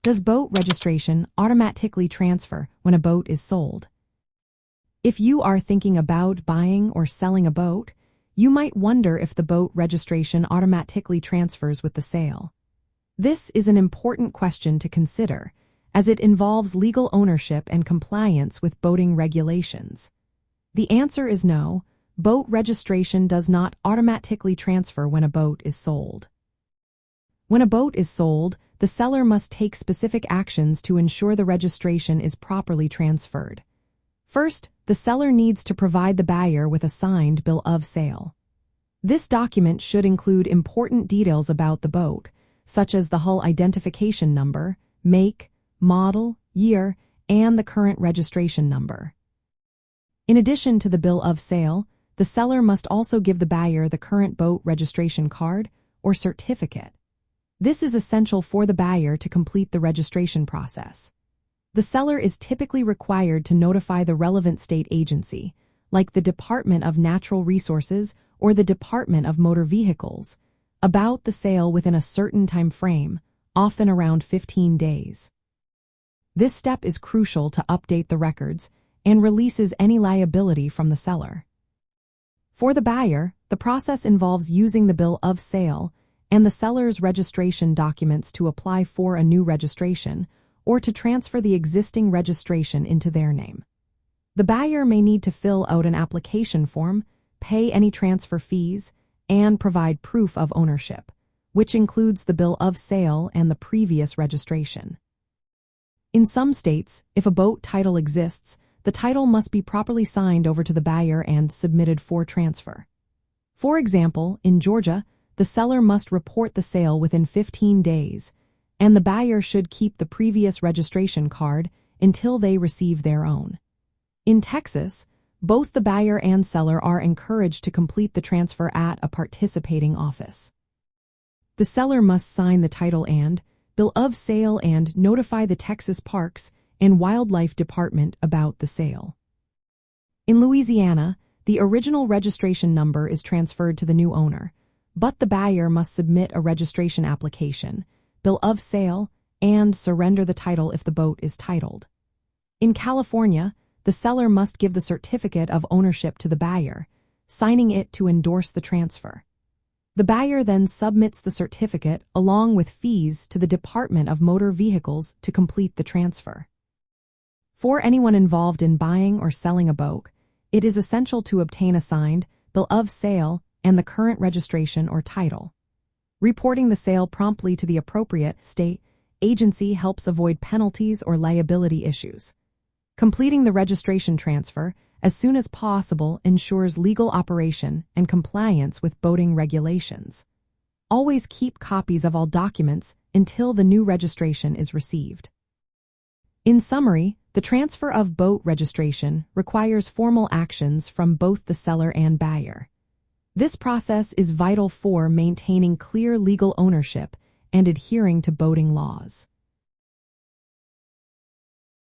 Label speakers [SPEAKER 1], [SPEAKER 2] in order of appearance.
[SPEAKER 1] Does boat registration automatically transfer when a boat is sold? If you are thinking about buying or selling a boat, you might wonder if the boat registration automatically transfers with the sale. This is an important question to consider, as it involves legal ownership and compliance with boating regulations. The answer is no. Boat registration does not automatically transfer when a boat is sold. When a boat is sold, the seller must take specific actions to ensure the registration is properly transferred. First, the seller needs to provide the buyer with a signed bill of sale. This document should include important details about the boat, such as the hull identification number, make, model, year, and the current registration number. In addition to the bill of sale, the seller must also give the buyer the current boat registration card or certificate. This is essential for the buyer to complete the registration process. The seller is typically required to notify the relevant state agency, like the Department of Natural Resources or the Department of Motor Vehicles, about the sale within a certain time frame, often around 15 days. This step is crucial to update the records and releases any liability from the seller. For the buyer, the process involves using the bill of sale and the seller's registration documents to apply for a new registration or to transfer the existing registration into their name. The buyer may need to fill out an application form, pay any transfer fees, and provide proof of ownership, which includes the bill of sale and the previous registration. In some states, if a boat title exists, the title must be properly signed over to the buyer and submitted for transfer. For example, in Georgia, the seller must report the sale within 15 days, and the buyer should keep the previous registration card until they receive their own. In Texas, both the buyer and seller are encouraged to complete the transfer at a participating office. The seller must sign the title and bill of sale and notify the Texas Parks and Wildlife Department about the sale. In Louisiana, the original registration number is transferred to the new owner, but the buyer must submit a registration application, bill of sale, and surrender the title if the boat is titled. In California, the seller must give the certificate of ownership to the buyer, signing it to endorse the transfer. The buyer then submits the certificate along with fees to the Department of Motor Vehicles to complete the transfer. For anyone involved in buying or selling a boat, it is essential to obtain a signed bill of sale and the current registration or title. Reporting the sale promptly to the appropriate state agency helps avoid penalties or liability issues. Completing the registration transfer as soon as possible ensures legal operation and compliance with boating regulations. Always keep copies of all documents until the new registration is received. In summary, the transfer of boat registration requires formal actions from both the seller and buyer. This process is vital for maintaining clear legal ownership and adhering to boating laws.